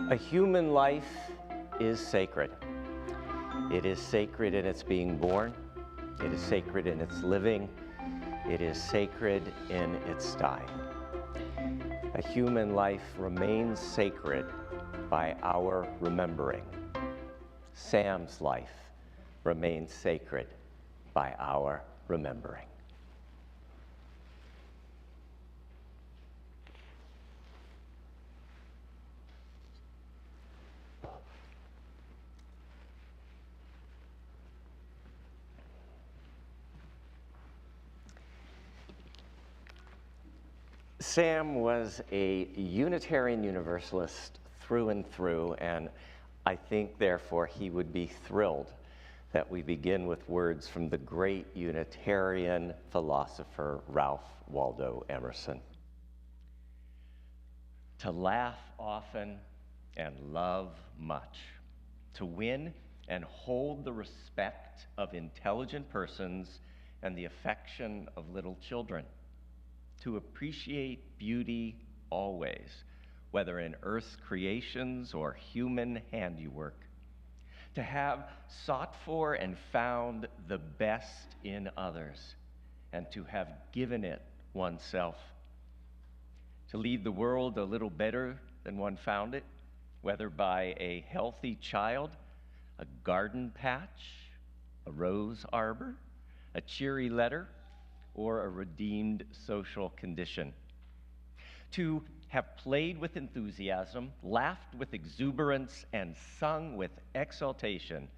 A human life is sacred. It is sacred in its being born. It is sacred in its living. It is sacred in its dying. A human life remains sacred by our remembering. Sam's life remains sacred by our remembering. Sam was a Unitarian Universalist through and through, and I think, therefore, he would be thrilled that we begin with words from the great Unitarian philosopher Ralph Waldo Emerson. To laugh often and love much, to win and hold the respect of intelligent persons and the affection of little children, to appreciate beauty always, whether in earth's creations or human handiwork, to have sought for and found the best in others, and to have given it oneself, to leave the world a little better than one found it, whether by a healthy child, a garden patch, a rose arbor, a cheery letter, or a redeemed social condition. To have played with enthusiasm, laughed with exuberance, and sung with exultation.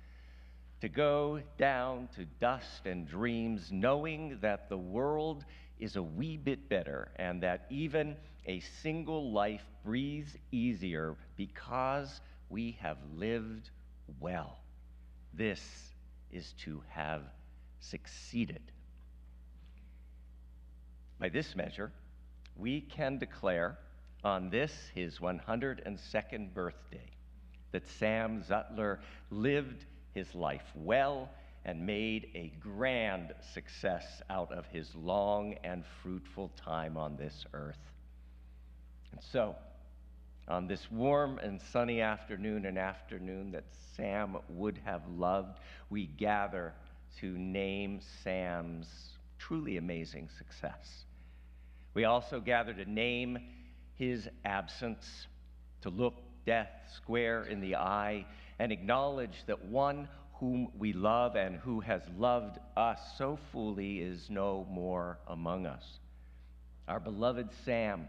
To go down to dust and dreams, knowing that the world is a wee bit better and that even a single life breathes easier because we have lived well. This is to have succeeded. By this measure, we can declare on this, his 102nd birthday, that Sam Zutler lived his life well and made a grand success out of his long and fruitful time on this earth. And so, on this warm and sunny afternoon, an afternoon that Sam would have loved, we gather to name Sam's truly amazing success. We also gather to name his absence, to look death square in the eye and acknowledge that one whom we love and who has loved us so fully is no more among us. Our beloved Sam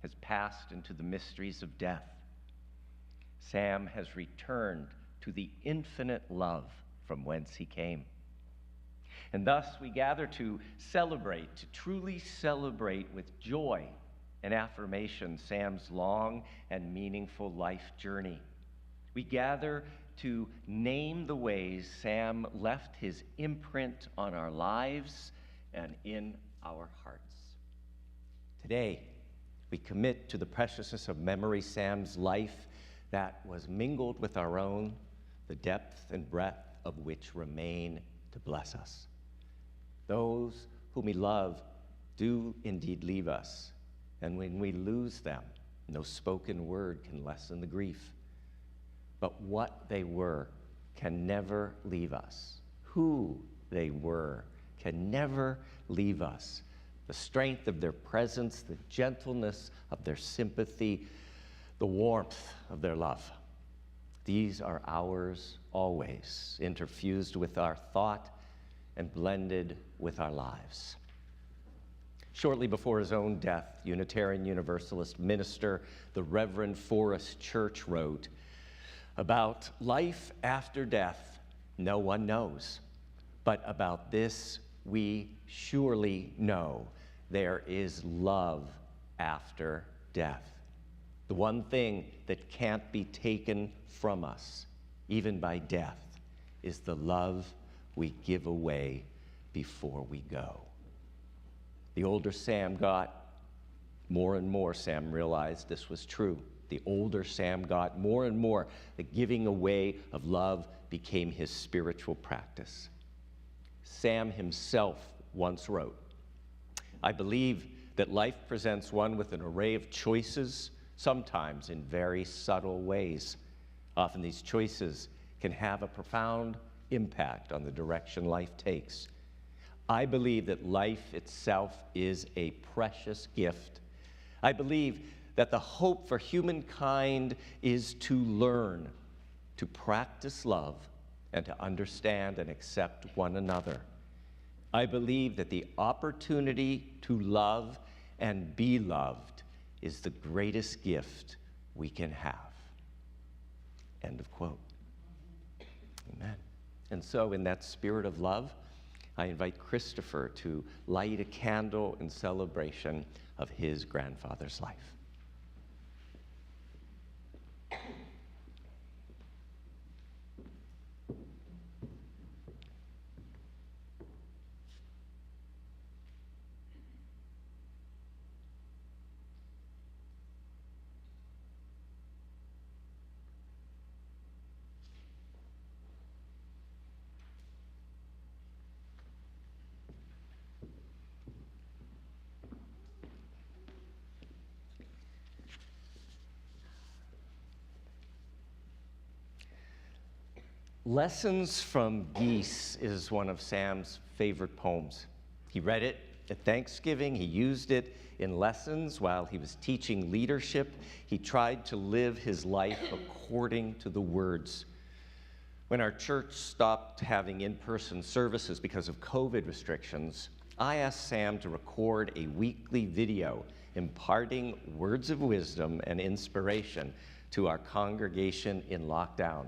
has passed into the mysteries of death. Sam has returned to the infinite love from whence he came. And thus we gather to celebrate, to truly celebrate with joy and affirmation Sam's long and meaningful life journey. We gather to name the ways Sam left his imprint on our lives and in our hearts. Today, we commit to the preciousness of memory Sam's life that was mingled with our own, the depth and breadth of which remain to bless us. Those whom we love do indeed leave us, and when we lose them, no spoken word can lessen the grief. But what they were can never leave us. Who they were can never leave us. The strength of their presence, the gentleness of their sympathy, the warmth of their love. These are ours always, interfused with our thought and blended with our lives. Shortly before his own death, Unitarian Universalist minister, the Reverend Forrest Church wrote, "About life after death, no one knows, but about this we surely know. There is love after death. The one thing that can't be taken from us, even by death, is the love we give away before we go." The older Sam got, more and more Sam realized this was true. The older Sam got, more and more the giving away of love became his spiritual practice. Sam himself once wrote, "I believe that life presents one with an array of choices sometimes in very subtle ways. Often these choices can have a profound impact on the direction life takes. I believe that life itself is a precious gift. I believe that the hope for humankind is to learn, to practice love, and to understand and accept one another. I believe that the opportunity to love and be loved is the greatest gift we can have. End of quote. Amen. And so in that spirit of love, I invite Christopher to light a candle in celebration of his grandfather's life. Lessons from Geese is one of Sam's favorite poems. He read it at Thanksgiving. He used it in lessons while he was teaching leadership. He tried to live his life according to the words. When our church stopped having in-person services because of COVID restrictions, I asked Sam to record a weekly video imparting words of wisdom and inspiration to our congregation in lockdown.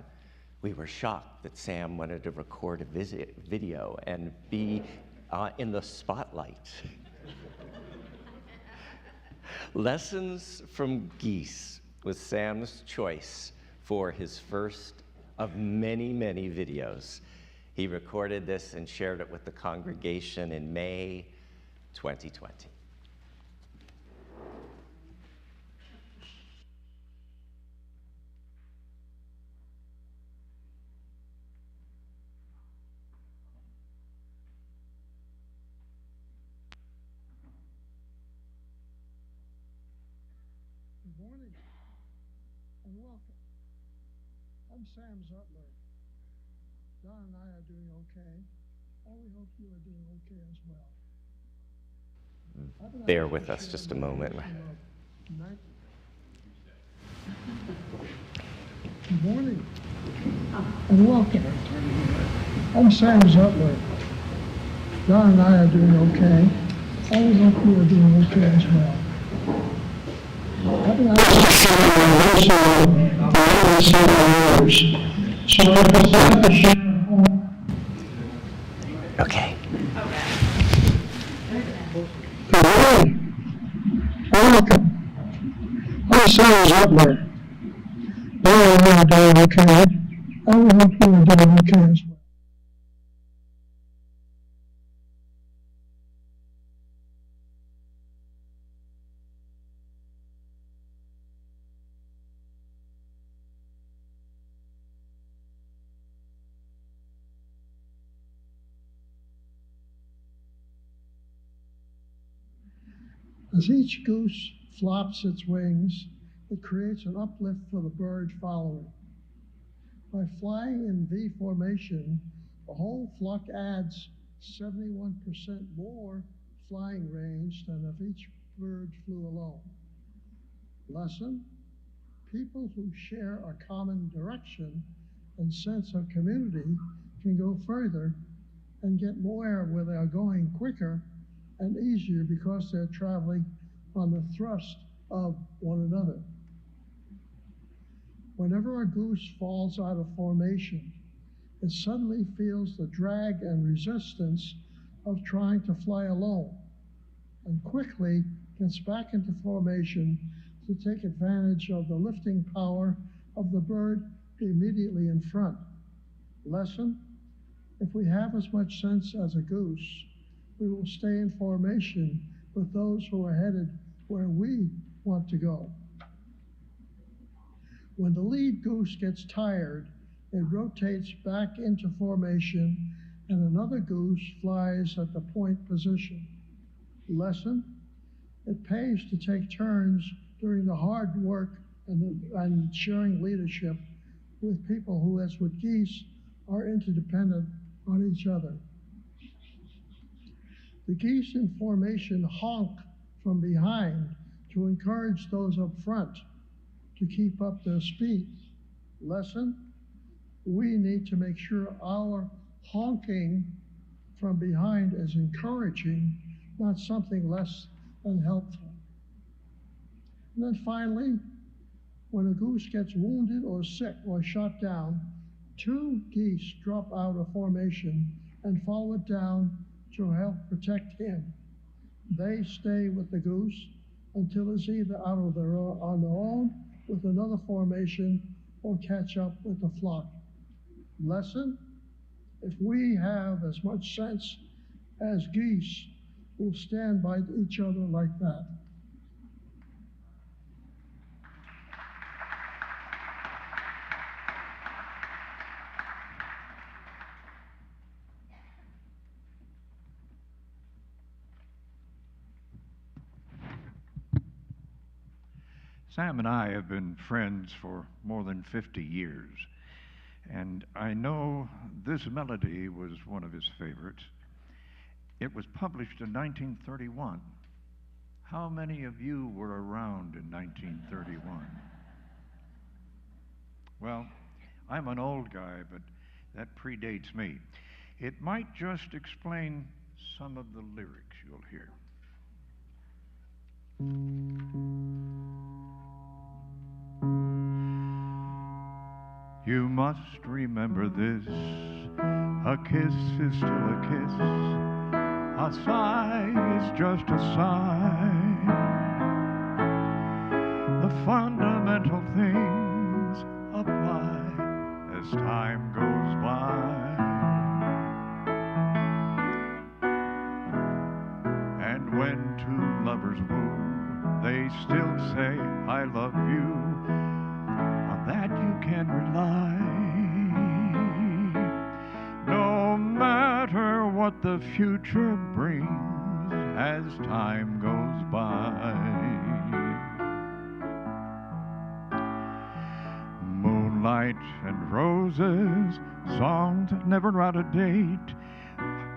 We were shocked that Sam wanted to record a video and be in the spotlight. Lessons from Geese was Sam's choice for his first of many, many videos. He recorded this and shared it with the congregation in May 2020. Good morning and welcome. I'm Sam Zutler. Don and I are doing okay, and we hope you are doing okay as well. Bear with us just a moment. Good morning and welcome. I'm Sam Zutler. Don and I are doing okay, and we hope you are doing okay as well. I've been out of so I decided to share a home. Okay. Good morning. Welcome. I'm Sam Zutler. Now I are doing okay. I will hope you are doing okay as well. As each goose flops its wings, it creates an uplift for the bird following. By flying in V formation, the whole flock adds 71% more flying range than if each bird flew alone. Lesson: people who share a common direction and sense of community can go further and get more where they are going quicker and easier because they're traveling on the thrust of one another. Whenever a goose falls out of formation, it suddenly feels the drag and resistance of trying to fly alone and quickly gets back into formation to take advantage of the lifting power of the bird immediately in front. Lesson: if we have as much sense as a goose, we will stay in formation with those who are headed where we want to go. When the lead goose gets tired, it rotates back into formation and another goose flies at the point position. Lesson: it pays to take turns during the hard work and sharing leadership with people who, as with geese, are interdependent on each other. The geese in formation honk from behind to encourage those up front to keep up their speed. Lesson: we need to make sure our honking from behind is encouraging, not something less than helpful. And then finally, when a goose gets wounded or sick or shot down, 2 geese drop out of formation and follow it down to help protect him. They stay with the goose until it's either out of on their own with another formation or catch up with the flock. Lesson: if we have as much sense as geese, we'll stand by each other like that. Sam and I have been friends for more than 50 years, and I know this melody was one of his favorites. It was published in 1931. How many of you were around in 1931? Well, I'm an old guy, but that predates me. It might just explain some of the lyrics you'll hear. You must remember this, a kiss is still a kiss, a sigh is just a sigh. The fundamental things apply as time goes by. And when 2 lovers woo, they still say, I love you. On that you can rely. No matter what the future brings as time goes by. Moonlight and roses, songs never out of date,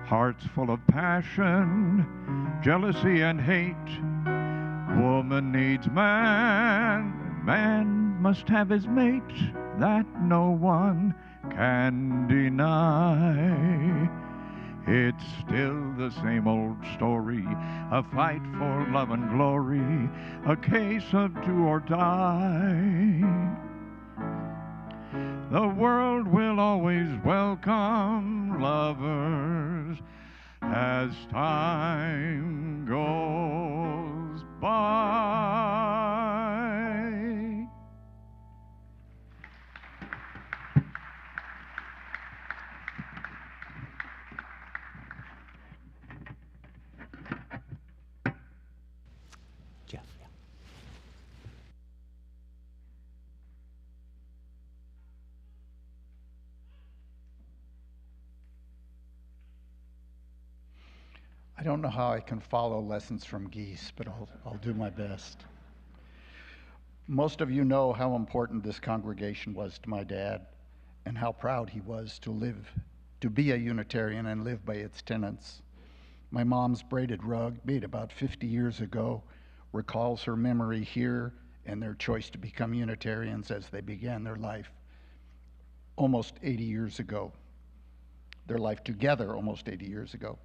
hearts full of passion, jealousy and hate. Woman needs man, man must have his mate, that no one can deny. It's still the same old story, a fight for love and glory, a case of do or die. The world will always welcome lovers as time goes by. Jeff, yeah. I don't know how I can follow lessons from geese, but I'll do my best. Most of you know how important this congregation was to my dad and how proud he was to be a Unitarian and live by its tenets. My mom's braided rug, made about 50 years ago, recalls her memory here and their choice to become Unitarians as they began their life almost 80 years ago. Their life together almost 80 years ago.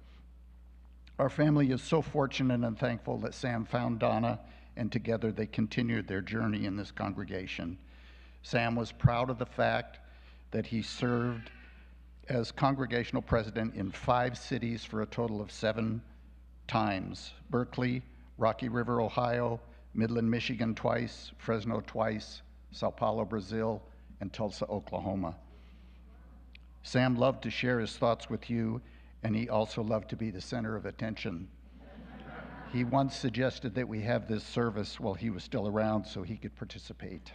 Our family is so fortunate and thankful that Sam found Donna, and together they continued their journey in this congregation. Sam was proud of the fact that he served as congregational president in 5 cities for a total of 7 times: Berkeley, Rocky River, Ohio, Midland, Michigan twice, Fresno twice, Sao Paulo, Brazil, and Tulsa, Oklahoma. Sam loved to share his thoughts with you, and he also loved to be the center of attention. He once suggested that we have this service while he was still around so he could participate.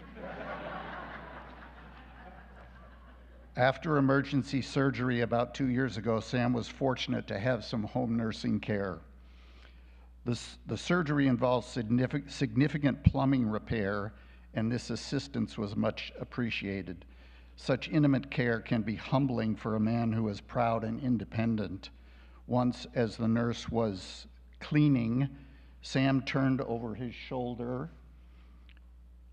After emergency surgery about 2 years ago, Sam was fortunate to have some home nursing care. The surgery involved significant plumbing repair, and this assistance was much appreciated. Such intimate care can be humbling for a man who is proud and independent. Once, as the nurse was cleaning, Sam turned over his shoulder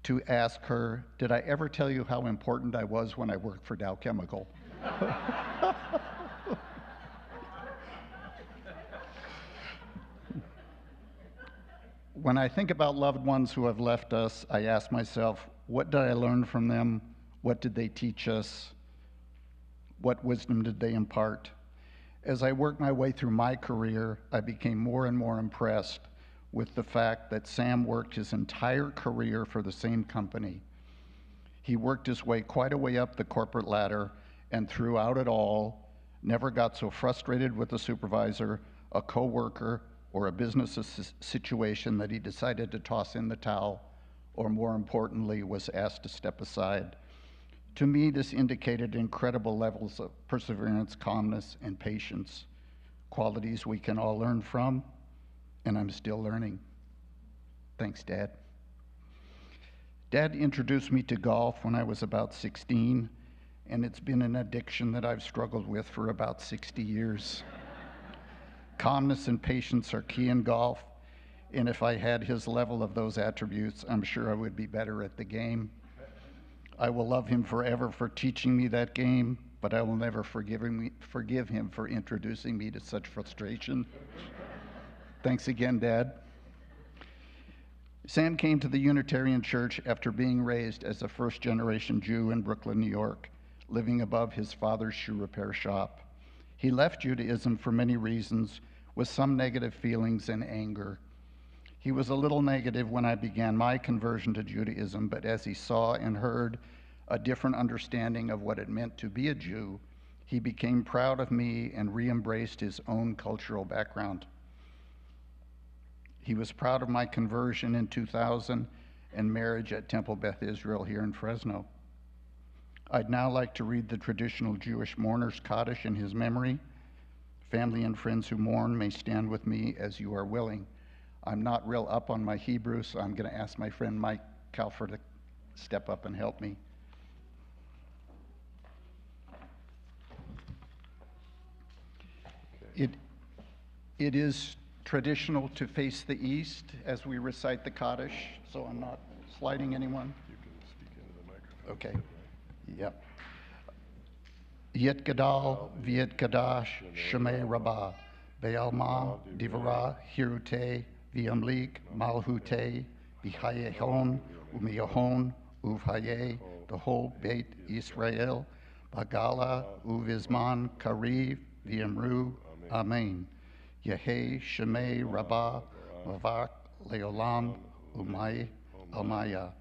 to ask her, "Did I ever tell you how important I was when I worked for Dow Chemical?" When I think about loved ones who have left us, I ask myself, what did I learn from them? What did they teach us? What wisdom did they impart? As I worked my way through my career, I became more and more impressed with the fact that Sam worked his entire career for the same company. He worked his way quite a way up the corporate ladder, and throughout it all, never got so frustrated with a supervisor, a coworker, or a business situation that he decided to toss in the towel, or more importantly, was asked to step aside. To me, this indicated incredible levels of perseverance, calmness, and patience, qualities we can all learn from, and I'm still learning. Thanks, Dad. Dad introduced me to golf when I was about 16, and it's been an addiction that I've struggled with for about 60 years. Calmness and patience are key in golf, and if I had his level of those attributes, I'm sure I would be better at the game. I will love him forever for teaching me that game, but I will never forgive him for introducing me to such frustration. Thanks again, Dad. Sam came to the Unitarian Church after being raised as a first-generation Jew in Brooklyn, New York, living above his father's shoe repair shop. He left Judaism for many reasons, with some negative feelings and anger. He was a little negative when I began my conversion to Judaism, but as he saw and heard a different understanding of what it meant to be a Jew, he became proud of me and re-embraced his own cultural background. He was proud of my conversion in 2000 and marriage at Temple Beth Israel here in Fresno. I'd now like to read the traditional Jewish mourner's Kaddish in his memory. Family and friends who mourn may stand with me as you are willing. I'm not real up on my Hebrew, so I'm going to ask my friend Mike Kalfer to step up and help me. It is traditional to face the east as we recite the Kaddish, so I'm not sliding anyone. You can speak into the microphone. Okay. Yep. Yit Gadal, Viet Kadash, Shemay Rabbah, Be'alma, Divara, Hirute, Viamlik, Malhute, Bihayehon, Umiyahon, Uvhaye, the whole Beit Israel, Bagala, Uvizman, Kariv, Viamru, Amen. Yehe, Shemay Rabbah, Mavak, Leolam, Umay, Almaya.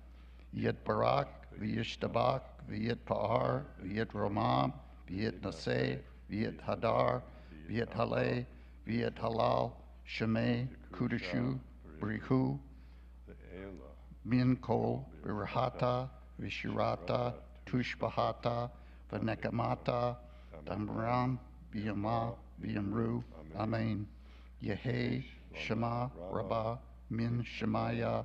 Yit Barak, V'yishtabak, V'yit Pa'ar, V'yit Romam, V'yit Naseh, V'yit Hadar, V'yit Haleh, V'yit Halal, Shemay, Kudashu, Brihu, Min Kol, Birahata, Vishirata, Tushbahata, Vanekamata, Damram, V'yama, V'yamru, Amen. Yehe, Shema, Rabbah, Min Shemaya,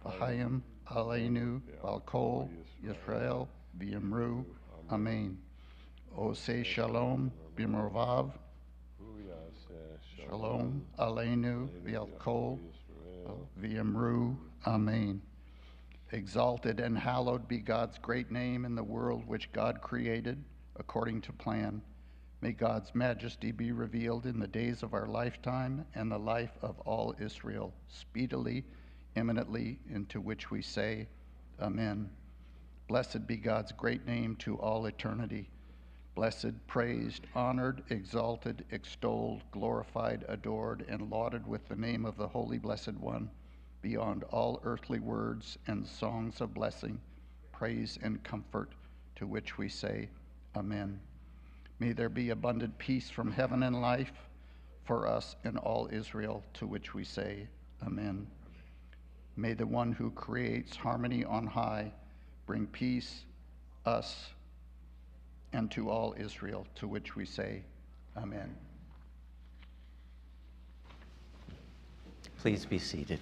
V'hayim, Aleinu, Balkol, Yisrael, V'yamru, Amen. Ose Shalom, B'morvav, Shalom, Aleinu, V'alkol, V'yamru, Amen. Exalted and hallowed be God's great name in the world which God created according to plan. May God's majesty be revealed in the days of our lifetime and the life of all Israel, speedily, imminently, into which we say, Amen. Blessed be God's great name to all eternity. Blessed, praised, honored, exalted, extolled, glorified, adored, and lauded with the name of the Holy Blessed One, beyond all earthly words and songs of blessing, praise, and comfort, to which we say, Amen. May there be abundant peace from heaven and life for us and all Israel, to which we say, Amen. May the one who creates harmony on high bring peace, us, and to all Israel, to which we say, Amen. Please be seated.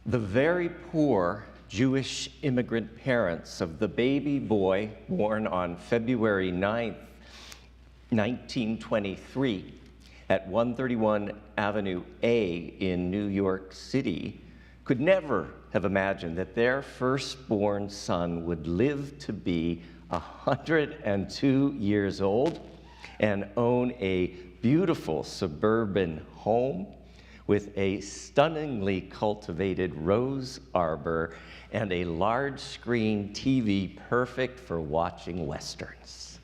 The very poor Jewish immigrant parents of the baby boy born on February 9th, 1923, at 131 Avenue A in New York City, could never have imagined that their firstborn son would live to be 102 years old and own a beautiful suburban home with a stunningly cultivated rose arbor and a large screen TV perfect for watching Westerns.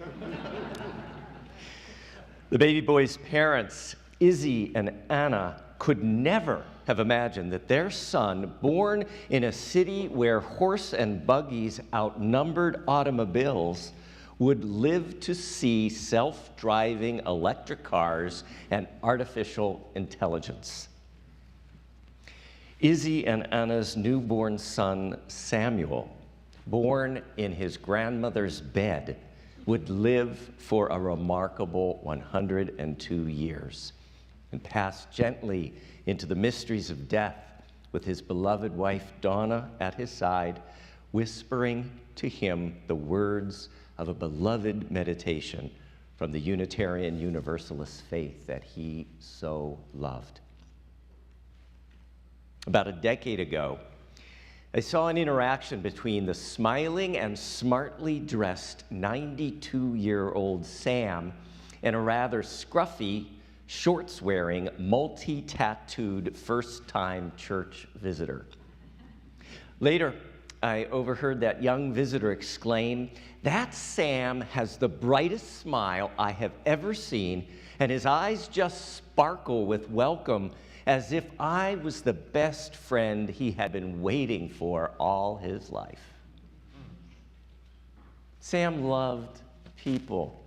The baby boy's parents, Izzy and Anna, could never have imagined that their son, born in a city where horse and buggies outnumbered automobiles, would live to see self-driving electric cars and artificial intelligence. Izzy and Anna's newborn son, Samuel, born in his grandmother's bed, would live for a remarkable 102 years and pass gently into the mysteries of death with his beloved wife, Donna, at his side, whispering to him the words of a beloved meditation from the Unitarian Universalist faith that he so loved. About a decade ago, I saw an interaction between the smiling and smartly dressed 92-year-old Sam and a rather scruffy, shorts-wearing, multi-tattooed first-time church visitor. Later, I overheard that young visitor exclaim, "That Sam has the brightest smile I have ever seen, and his eyes just sparkle with welcome, as if I was the best friend he had been waiting for all his life." Sam loved people.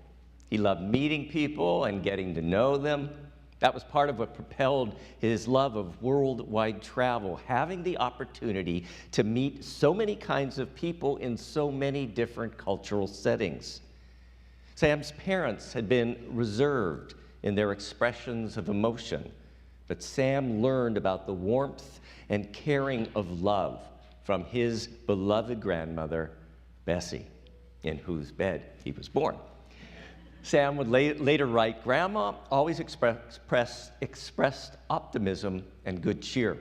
He loved meeting people and getting to know them. That was part of what propelled his love of worldwide travel, having the opportunity to meet so many kinds of people in so many different cultural settings. Sam's parents had been reserved in their expressions of emotion, but Sam learned about the warmth and caring of love from his beloved grandmother, Bessie, in whose bed he was born. Sam would later write, "Grandma always expressed optimism and good cheer.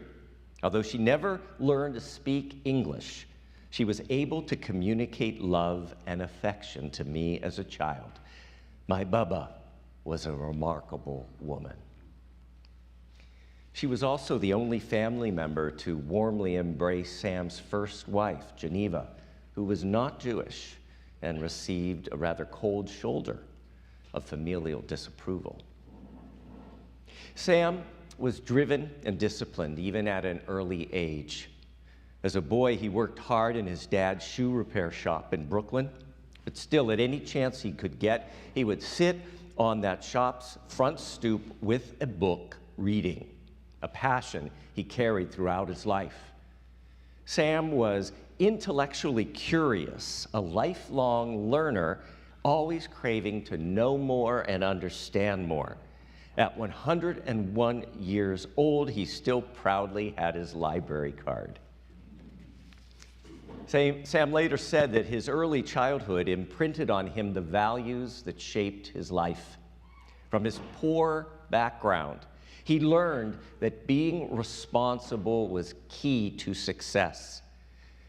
Although she never learned to speak English, she was able to communicate love and affection to me as a child. My Baba was a remarkable woman." She was also the only family member to warmly embrace Sam's first wife, Geneva, who was not Jewish and received a rather cold shoulder of familial disapproval. Sam was driven and disciplined even at an early age. As a boy, he worked hard in his dad's shoe repair shop in Brooklyn, but still, at any chance he could get, he would sit on that shop's front stoop with a book, reading, a passion he carried throughout his life. Sam was intellectually curious, a lifelong learner, always craving to know more and understand more. At 101 years old, he still proudly had his library card. Sam later said that his early childhood imprinted on him the values that shaped his life. From his poor background, he learned that being responsible was key to success.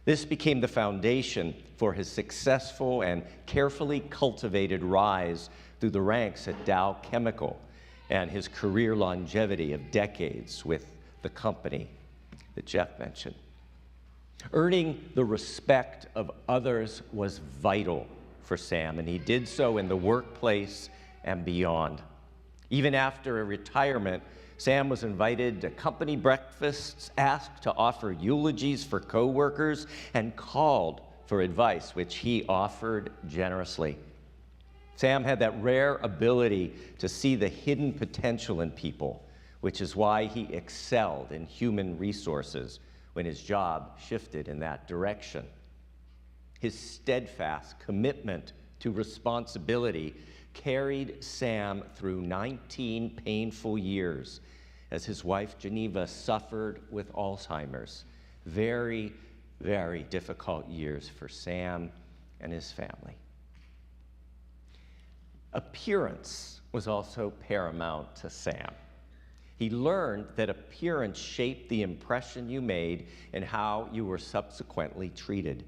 This became the foundation for his successful and carefully cultivated rise through the ranks at Dow Chemical and his career longevity of decades with the company that Jeff mentioned. Earning the respect of others was vital for Sam, and he did so in the workplace and beyond. Even after a retirement, Sam was invited to company breakfasts, asked to offer eulogies for coworkers, and called for advice, which he offered generously. Sam had that rare ability to see the hidden potential in people, which is why he excelled in human resources when his job shifted in that direction. His steadfast commitment to responsibility carried Sam through 19 painful years as his wife Geneva suffered with Alzheimer's. Very, very difficult years for Sam and his family. Appearance was also paramount to Sam. He learned that appearance shaped the impression you made and how you were subsequently treated.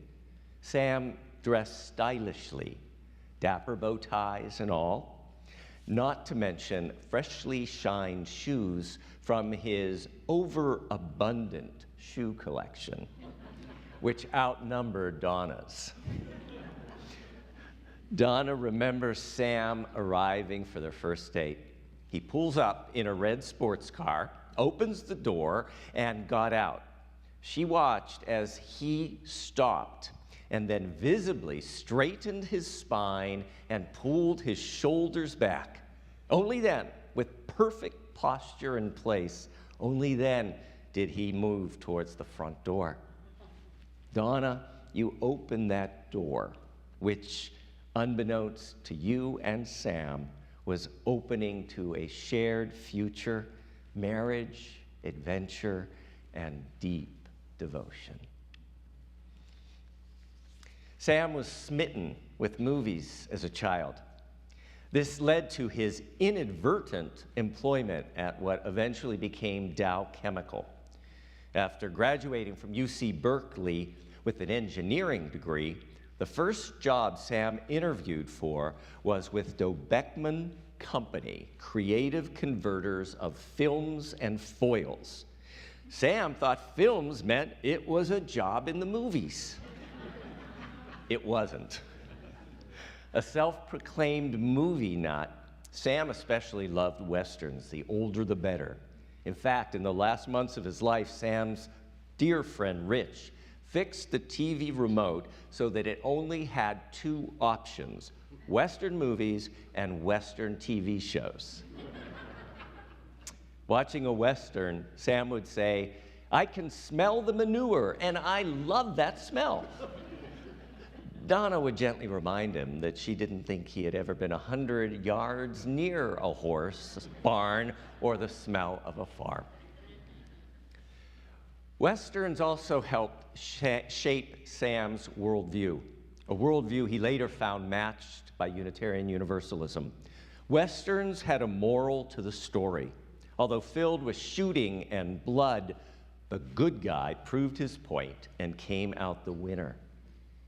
Sam dressed stylishly, dapper bow ties and all, not to mention freshly shined shoes from his overabundant shoe collection, which outnumbered Donna's. Donna remembers Sam arriving for their first date. He pulls up in a red sports car, opens the door, and got out. She watched as he stopped and then visibly straightened his spine and pulled his shoulders back. Only then, with perfect posture in place, only then did he move towards the front door. Donna, you opened that door, which, unbeknownst to you and Sam, was opening to a shared future, marriage, adventure, and deep devotion. Sam was smitten with movies as a child. This led to his inadvertent employment at what eventually became Dow Chemical. After graduating from UC Berkeley with an engineering degree, the first job Sam interviewed for was with Beckman Company, creative converters of films and foils. Sam thought films meant it was a job in the movies. It wasn't. A self-proclaimed movie nut, Sam especially loved Westerns, the older the better. In fact, in the last months of his life, Sam's dear friend Rich fixed the TV remote so that it only had two options: Western movies and Western TV shows. Watching a Western, Sam would say, "I can smell the manure, and I love that smell." Donna would gently remind him that she didn't think he had ever been 100 yards near a horse, barn, or the smell of a farm. Westerns also helped shape Sam's worldview, a worldview he later found matched by Unitarian Universalism. Westerns had a moral to the story. Although filled with shooting and blood, the good guy proved his point and came out the winner.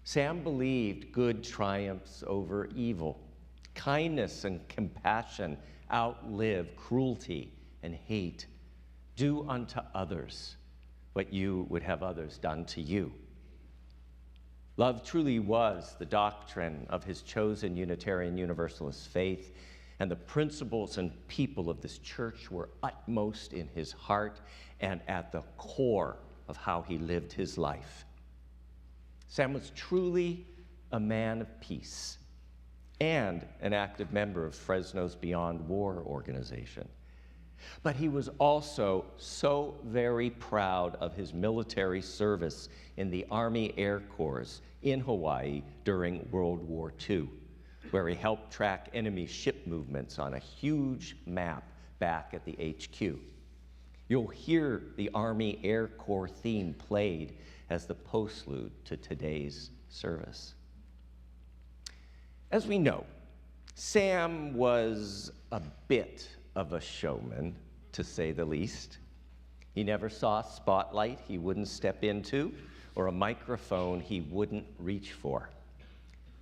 Sam believed good triumphs over evil. Kindness and compassion outlive cruelty and hate. Do unto others what you would have others done to you. Love truly was the doctrine of his chosen Unitarian Universalist faith, and the principles and people of this church were utmost in his heart and at the core of how he lived his life. Sam was truly a man of peace and an active member of Fresno's Beyond War organization. But he was also so very proud of his military service in the Army Air Corps in Hawaii during World War II, where he helped track enemy ship movements on a huge map back at the HQ. You'll hear the Army Air Corps theme played as the postlude to today's service. As we know, Sam was a bit of a showman, to say the least. He never saw a spotlight he wouldn't step into or a microphone he wouldn't reach for.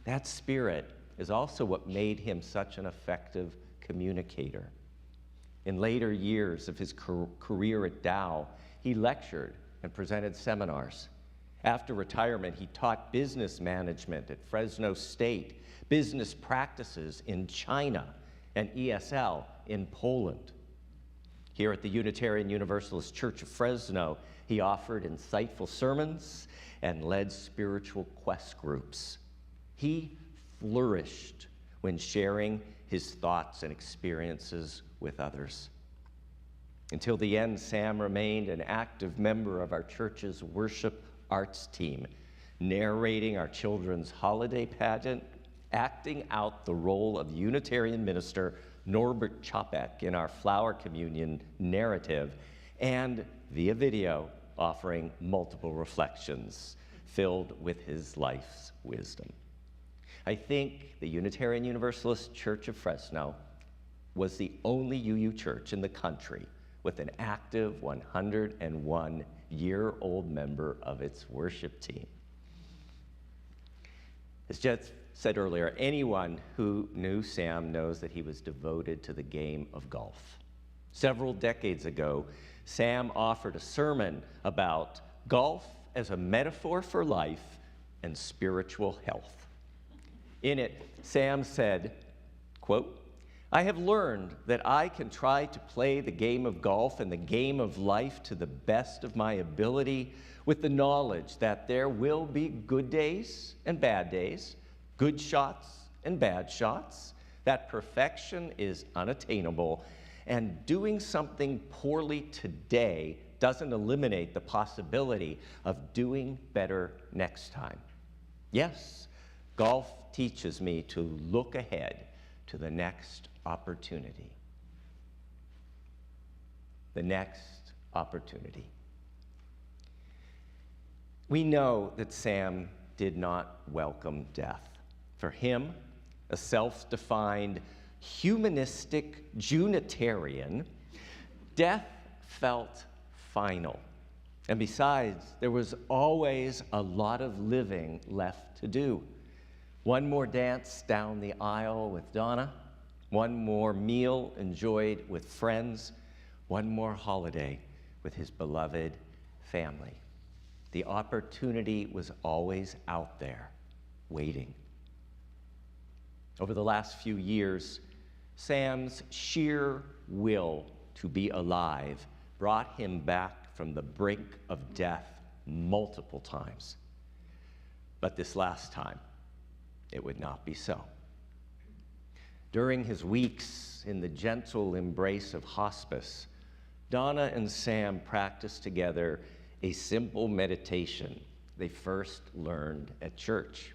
That spirit is also what made him such an effective communicator. In later years of his career at Dow, he lectured and presented seminars. After retirement, he taught business management at Fresno State, business practices in China, and ESL in Poland. Here at the Unitarian Universalist Church of Fresno, he offered insightful sermons and led spiritual quest groups. He flourished when sharing his thoughts and experiences with others. Until the end, Sam remained an active member of our church's worship arts team, narrating our children's holiday pageant, acting out the role of Unitarian minister Norbert Chopek in our Flower Communion narrative, and via video, offering multiple reflections filled with his life's wisdom. I think the Unitarian Universalist Church of Fresno was the only UU church in the country with an active 101-year-old member of its worship team. As Jed said earlier, anyone who knew Sam knows that he was devoted to the game of golf. Several decades ago, Sam offered a sermon about golf as a metaphor for life and spiritual health. In it, Sam said, quote, "I have learned that I can try to play the game of golf and the game of life to the best of my ability with the knowledge that there will be good days and bad days, good shots and bad shots, that perfection is unattainable, and doing something poorly today doesn't eliminate the possibility of doing better next time. Yes, golf teaches me to look ahead to the next opportunity." The next opportunity. We know that Sam did not welcome death. For him, a self-defined humanistic Junitarian, death felt final. And besides, there was always a lot of living left to do. One more dance down the aisle with Donna, one more meal enjoyed with friends, one more holiday with his beloved family. The opportunity was always out there, waiting. Over the last few years, Sam's sheer will to be alive brought him back from the brink of death multiple times. But this last time, it would not be so. During his weeks in the gentle embrace of hospice, Donna and Sam practiced together a simple meditation they first learned at church.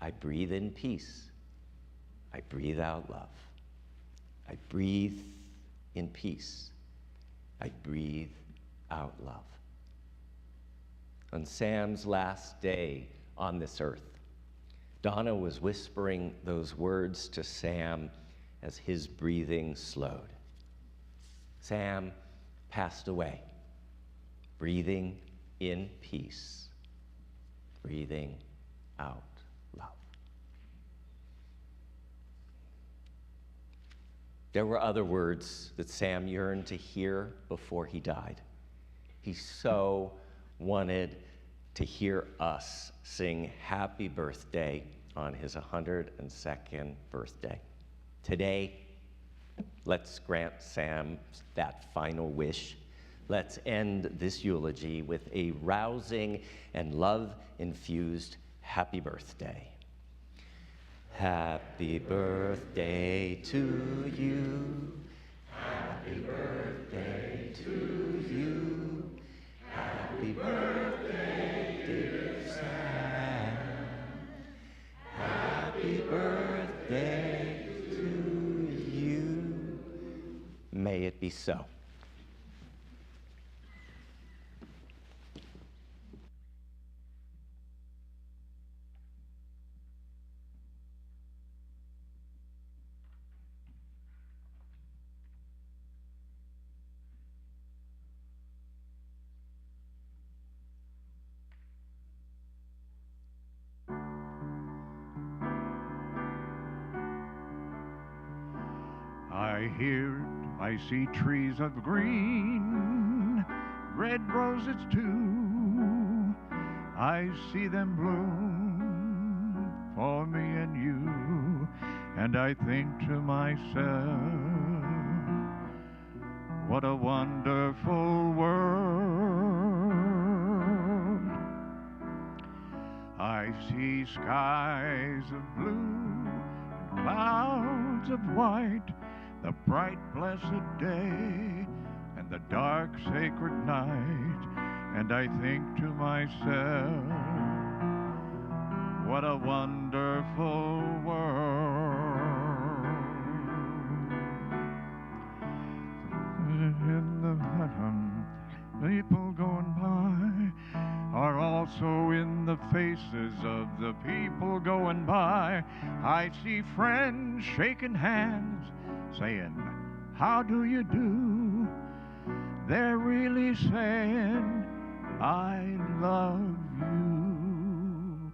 I breathe in peace. I breathe out love. I breathe in peace. I breathe out love. On Sam's last day on this earth, Donna was whispering those words to Sam as his breathing slowed. Sam passed away, breathing in peace, breathing out love. There were other words that Sam yearned to hear before he died. He so wanted to hear us sing happy birthday on his 102nd birthday. Today, let's grant Sam that final wish. Let's end this eulogy with a rousing and love-infused happy birthday. Happy birthday to you. Happy birthday to you. Happy birthday, dear Sam. Happy birthday to you. May it be so. I see trees of green, red roses too. I see them bloom for me and you, and I think to myself, what a wonderful world. I see skies of blue and clouds of white, the bright blessed day and the dark sacred night, and I think to myself, what a wonderful world. In the heaven, people going by are also in the faces of the people going by. I see friends shaking hands, saying, how do you do? They're really saying, I love you.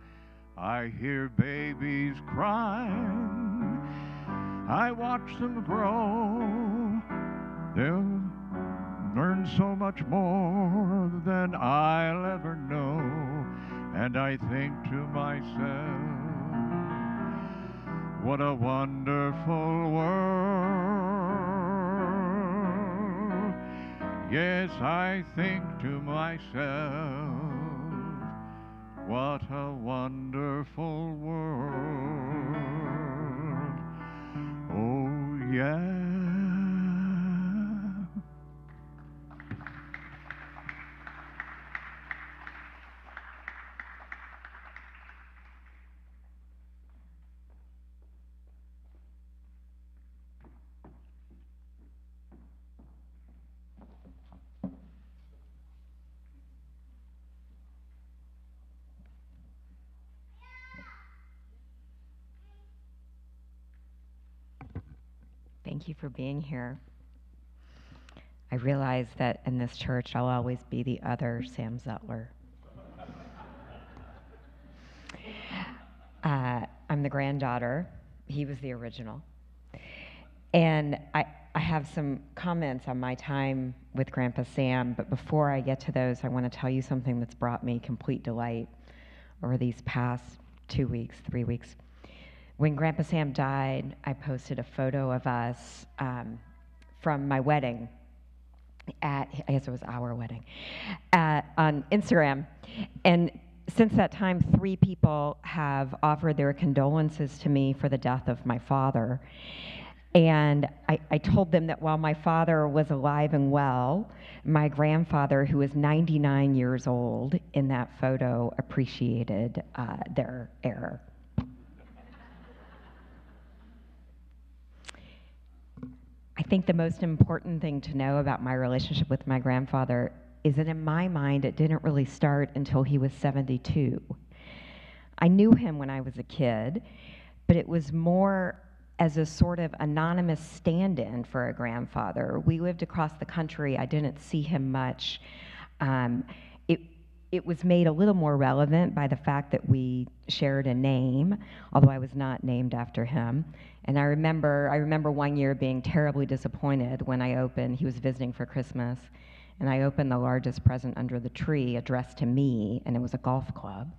I hear babies crying, I watch them grow. They'll learn so much more than I'll ever know. And I think to myself, what a wonderful world. Yes, I think to myself, what a wonderful world. Oh, yeah. Thank you for being here. I realize that in this church, I'll always be the other Sam Zutler. I'm the granddaughter. He was the original. And I have some comments on my time with Grandpa Sam, but before I get to those, I want to tell you something that's brought me complete delight over these past 2 weeks, 3 weeks. When Grandpa Sam died, I posted a photo of us from my wedding I guess it was our wedding, on Instagram. And since that time, 3 people have offered their condolences to me for the death of my father. And I told them that while my father was alive and well, my grandfather, who was 99 years old in that photo, appreciated their error. I think the most important thing to know about my relationship with my grandfather is that in my mind, it didn't really start until he was 72. I knew him when I was a kid, but it was more as a sort of anonymous stand-in for a grandfather. We lived across the country. I didn't see him much. It was made a little more relevant by the fact that we shared a name, although I was not named after him. And I remember one year being terribly disappointed when he was visiting for Christmas, and I opened the largest present under the tree addressed to me, and it was a golf club.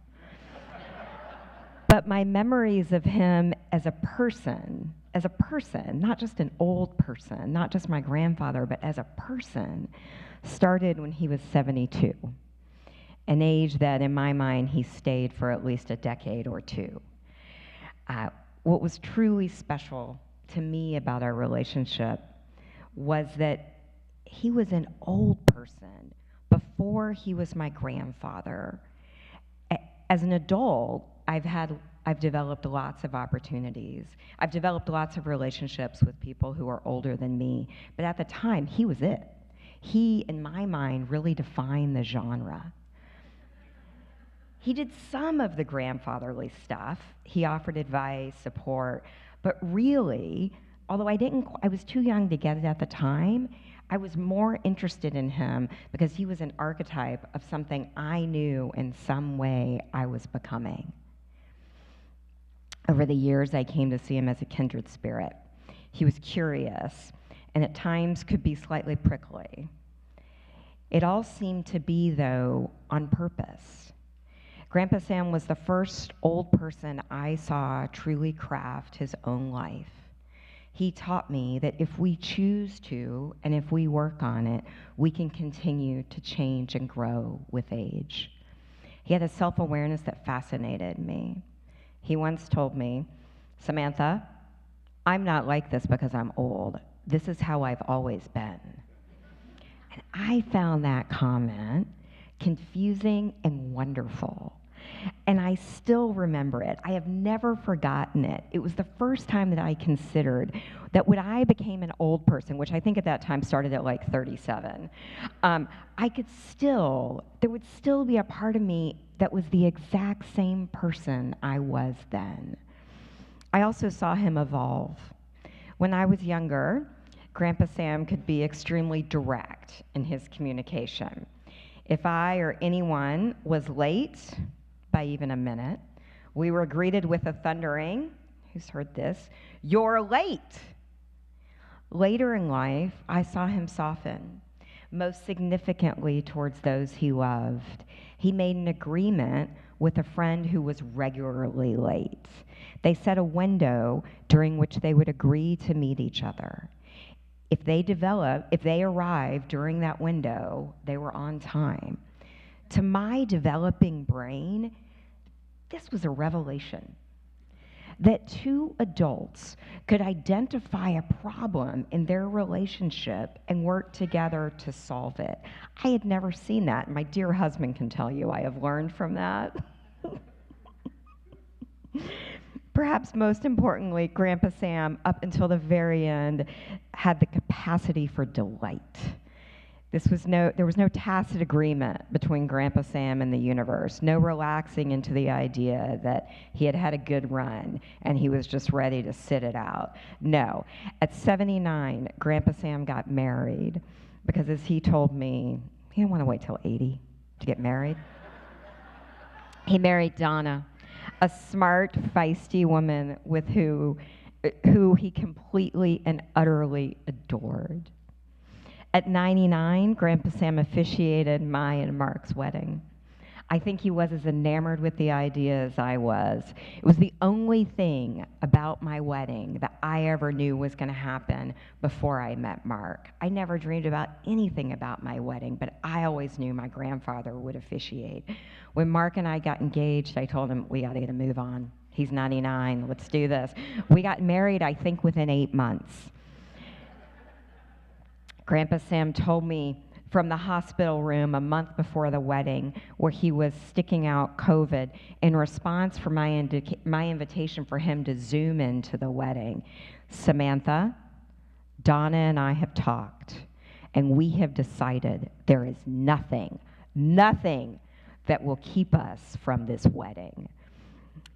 But my memories of him as a person, as a person, not just an old person, not just my grandfather, but as a person, started when he was 72, an age that in my mind he stayed for at least a decade or two. What was truly special to me about our relationship was that he was an old person before he was my grandfather. As an adult, I've developed lots of opportunities. I've developed lots of relationships with people who are older than me, but at the time, he was it. He, in my mind, really defined the genre. He did some of the grandfatherly stuff. He offered advice, support, but really, although I was too young to get it at the time, I was more interested in him because he was an archetype of something I knew in some way I was becoming. Over the years, I came to see him as a kindred spirit. He was curious, and at times could be slightly prickly. It all seemed to be, though, on purpose. Grandpa Sam was the first old person I saw truly craft his own life. He taught me that if we choose to, and if we work on it, we can continue to change and grow with age. He had a self-awareness that fascinated me. He once told me, "Samantha, I'm not like this because I'm old. This is how I've always been." And I found that comment confusing and wonderful. And I still remember it. I have never forgotten it. It was the first time that I considered that when I became an old person, which I think at that time started at like 37, there would still be a part of me that was the exact same person I was then. I also saw him evolve. When I was younger, Grandpa Sam could be extremely direct in his communication. If I or anyone was late by even a minute, we were greeted with a thundering, who's heard this, "You're late." Later in life, I saw him soften, most significantly towards those he loved. He made an agreement with a friend who was regularly late. They set a window during which they would agree to meet each other. If they arrived during that window, they were on time. To my developing brain, this was a revelation. That two adults could identify a problem in their relationship and work together to solve it. I had never seen that. My dear husband can tell you I have learned from that. Perhaps most importantly, Grandpa Sam, up until the very end, had the capacity for delight. There was no tacit agreement between Grandpa Sam and the universe, no relaxing into the idea that he had had a good run and he was just ready to sit it out. No. At 79, Grandpa Sam got married because, as he told me, he didn't want to wait till 80 to get married. He married Donna, a smart, feisty woman with who he completely and utterly adored. At 99, Grandpa Sam officiated my and Mark's wedding. I think he was as enamored with the idea as I was. It was the only thing about my wedding that I ever knew was going to happen before I met Mark. I never dreamed about anything about my wedding, but I always knew my grandfather would officiate. When Mark and I got engaged, I told him, we got to move on. He's 99, let's do this. We got married, I think, within 8 months. Grandpa Sam told me from the hospital room a month before the wedding, where he was sticking out COVID, in response for my invitation for him to Zoom into the wedding, "Samantha, Donna and I have talked, and we have decided there is nothing that will keep us from this wedding."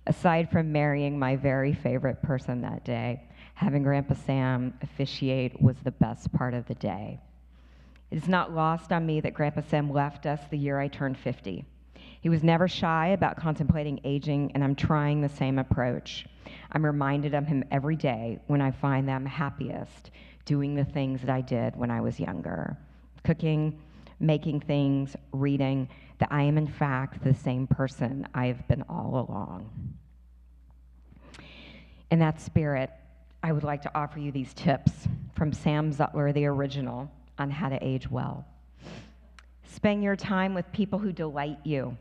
Aside from marrying my very favorite person that day, having Grandpa Sam officiate was the best part of the day. It is not lost on me that Grandpa Sam left us the year I turned 50. He was never shy about contemplating aging, and I'm trying the same approach. I'm reminded of him every day when I find that I'm happiest doing the things that I did when I was younger. Cooking, making things, reading, that I am in fact the same person I have been all along. In that spirit, I would like to offer you these tips from Sam Zutler, the original, on how to age well. Spend your time with people who delight you.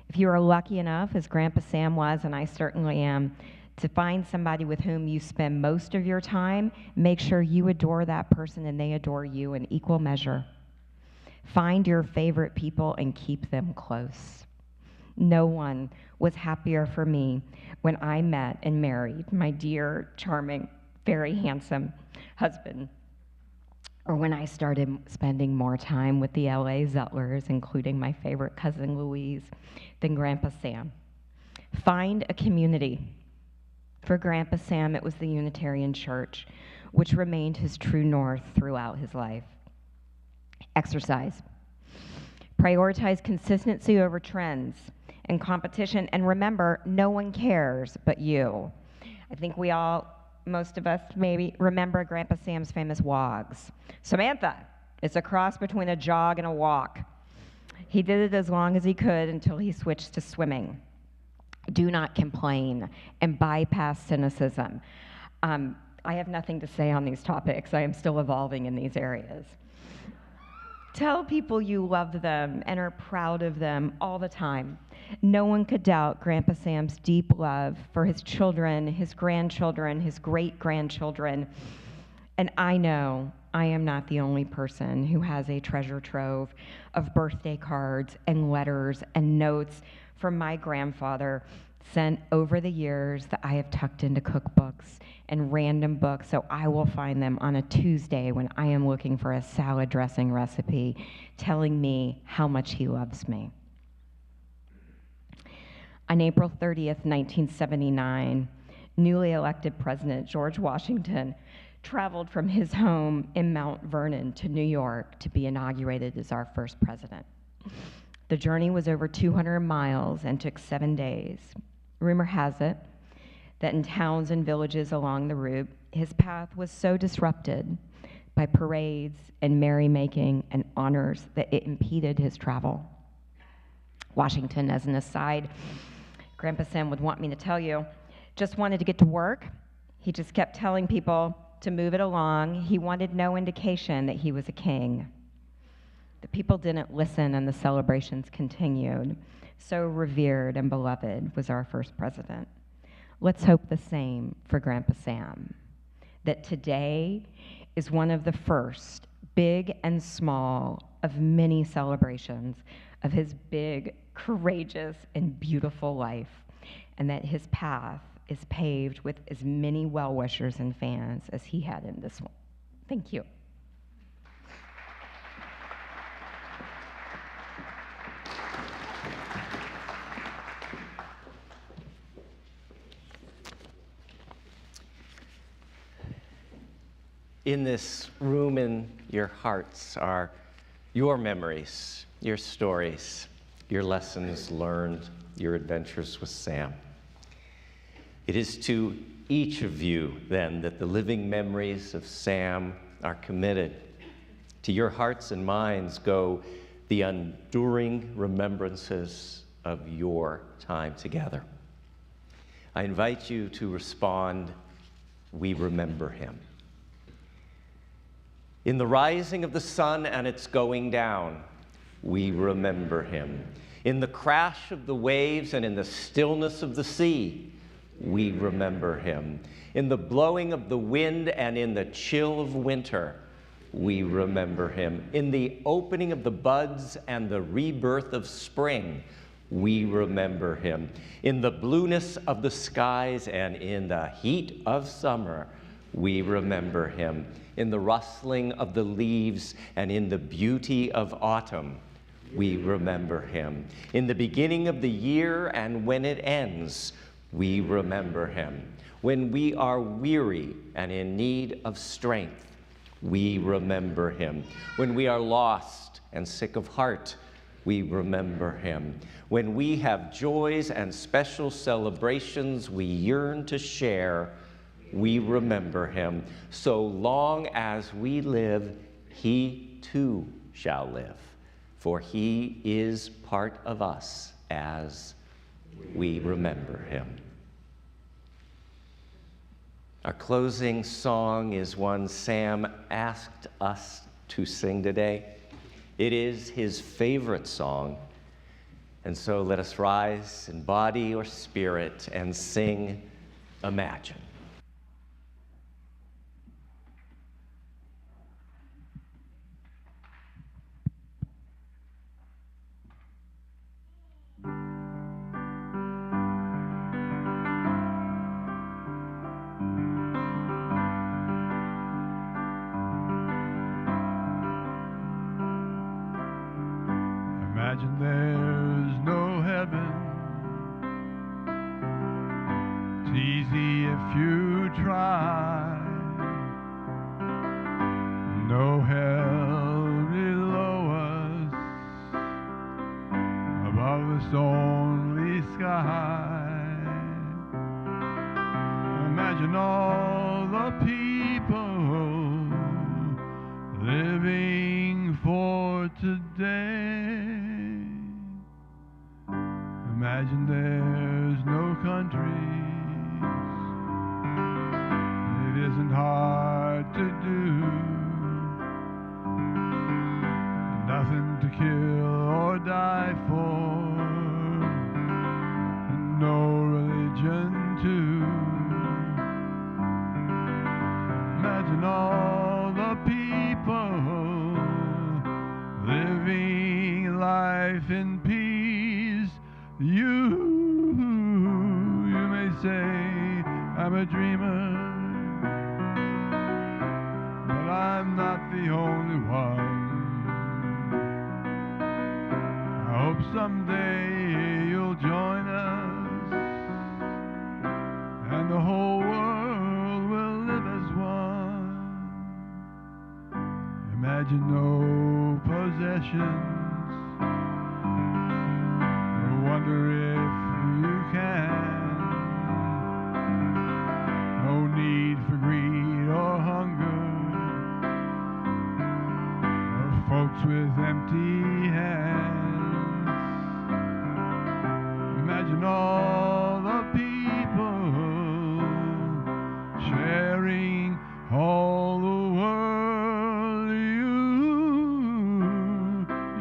If you are lucky enough, as Grandpa Sam was, and I certainly am, to find somebody with whom you spend most of your time, make sure you adore that person and they adore you in equal measure. Find your favorite people and keep them close. No one was happier for me when I met and married my dear, charming, very handsome husband, or when I started spending more time with the LA Zutlers, including my favorite cousin Louise, than Grandpa Sam. Find a community. For Grandpa Sam, it was the Unitarian Church, which remained his true north throughout his life. Exercise. Prioritize consistency over trends and competition, and remember, no one cares but you. I think we all, most of us maybe, remember Grandpa Sam's famous wogs. Samantha, it's a cross between a jog and a walk. He did it as long as he could until he switched to swimming. Do not complain and bypass cynicism. I have nothing to say on these topics. I am still evolving in these areas. Tell people you love them and are proud of them all the time. No one could doubt Grandpa Sam's deep love for his children, his grandchildren, his great-grandchildren. And I know I am not the only person who has a treasure trove of birthday cards and letters and notes from my grandfather sent over the years that I have tucked into cookbooks and random books, so I will find them on a Tuesday when I am looking for a salad dressing recipe, telling me how much he loves me. On April 30th, 1979, newly elected President George Washington traveled from his home in Mount Vernon to New York to be inaugurated as our first president. The journey was over 200 miles and took 7 days. Rumor has it that in towns and villages along the route, his path was so disrupted by parades and merrymaking and honors that it impeded his travel. Washington, as an aside, Grandpa Sam would want me to tell you, just wanted to get to work. He just kept telling people to move it along. He wanted no indication that he was a king. The people didn't listen and the celebrations continued. So revered and beloved was our first president. Let's hope the same for Grandpa Sam, that today is one of the first, big and small, of many celebrations of his big, courageous, and beautiful life, and that his path is paved with as many well-wishers and fans as he had in this one. Thank you. In this room in your hearts are your memories, your stories, your lessons learned, your adventures with Sam. It is to each of you, then, that the living memories of Sam are committed. To your hearts and minds go the enduring remembrances of your time together. I invite you to respond, "We remember him." In the rising of the sun and its going down, we remember him. In the crash of the waves and in the stillness of the sea, we remember him. In the blowing of the wind and in the chill of winter, we remember him. In the opening of the buds and the rebirth of spring, we remember him. In the blueness of the skies and in the heat of summer, we remember him. In the rustling of the leaves and in the beauty of autumn, we remember him. In the beginning of the year and when it ends, we remember him. When we are weary and in need of strength, we remember him. When we are lost and sick of heart, we remember him. When we have joys and special celebrations we yearn to share, we remember him. So long as we live, he too shall live, for he is part of us as we remember him. Our closing song is one Sam asked us to sing today. It is his favorite song, and so let us rise in body or spirit and sing Imagine. Imagine there's no heaven. It's easy if you try. No hell below us, above us only sky. Imagine all the people living for today. Imagine there's no countries. It isn't hard to do. Nothing to kill or die for, and no religion too. Imagine all the people living life in peace. You may say I'm a dreamer, but I'm not the only one. I hope someday you'll join us, and the whole world will live as one. Imagine no possessions. Wonder if you can. No need for greed or hunger, or folks with empty hands. Imagine all the people sharing all the world.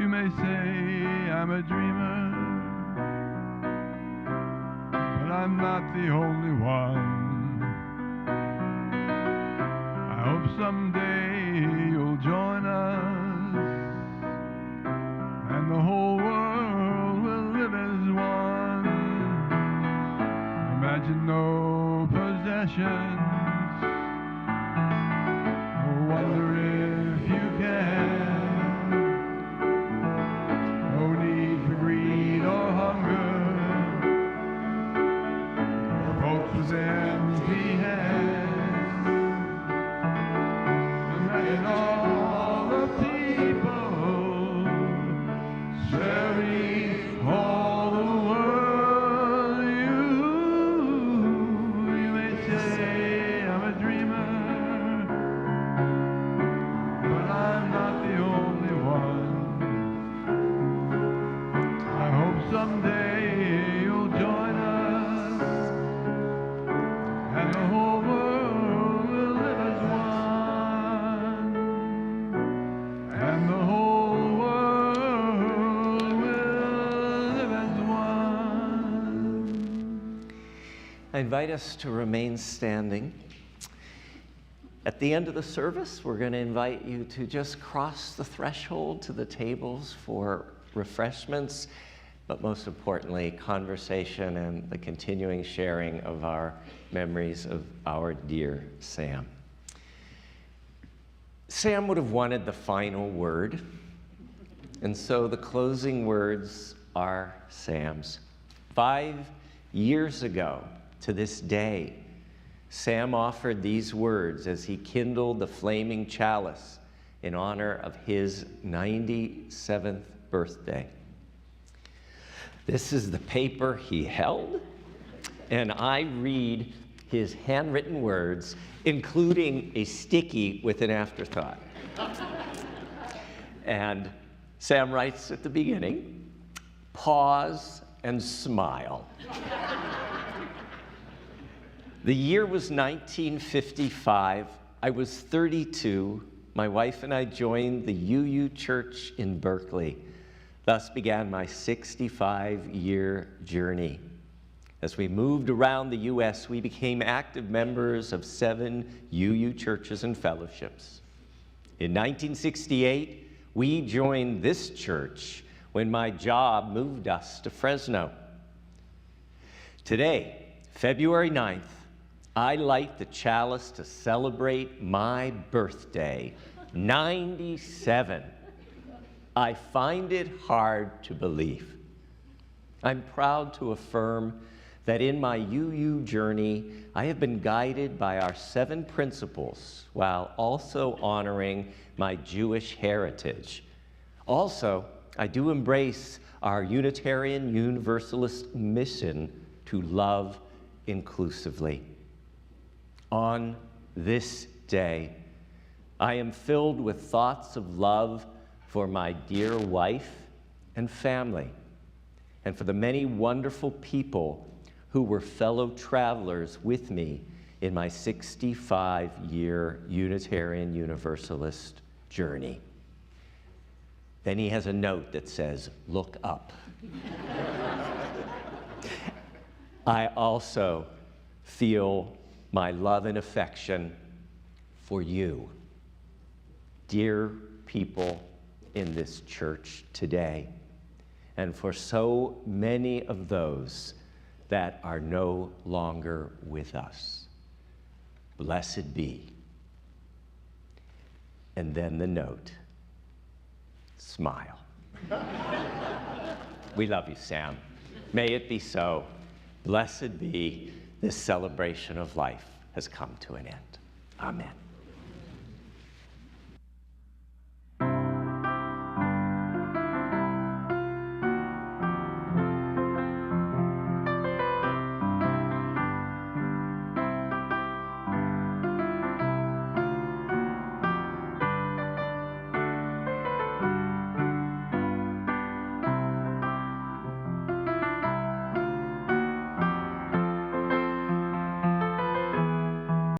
You may say I'm a dreamer, I'm not the only one. I hope someday you'll join us, and the whole world will live as one. Imagine no possessions. I wonder if you can. No need for greed or hunger, with empty hands. Imagine all the people sharing all the world. You may say I'm a dreamer, but I'm not the only one. I hope someday you'll join us, and the whole world will live as one. And the whole world will live as one. I invite us to remain standing. At the end of the service, we're going to invite you to just cross the threshold to the tables for refreshments, but most importantly, conversation and the continuing sharing of our memories of our dear Sam. Sam would have wanted the final word, and so the closing words are Sam's. 5 years ago to this day, Sam offered these words as he kindled the flaming chalice in honor of his 97th birthday. This is the paper he held, and I read his handwritten words, including a sticky with an afterthought. And Sam writes at the beginning, "Pause and smile." The year was 1955. I was 32. My wife and I joined the UU Church in Berkeley. Thus began my 65-year journey. As we moved around the U.S., we became active members of 7 UU churches and fellowships. In 1968, we joined this church when my job moved us to Fresno. Today, February 9th, I light the chalice to celebrate my birthday, 97. I find it hard to believe. I'm proud to affirm that in my UU journey, I have been guided by our 7 principles while also honoring my Jewish heritage. Also, I do embrace our Unitarian Universalist mission to love inclusively. On this day, I am filled with thoughts of love for my dear wife and family, and for the many wonderful people who were fellow travelers with me in my 65-year Unitarian Universalist journey. Then he has a note that says, "Look up." I also feel my love and affection for you, dear people in this church today, and for so many of those that are no longer with us. Blessed be. And then the note, smile. We love you, Sam. May it be so. Blessed be. This celebration of life has come to an end. Amen.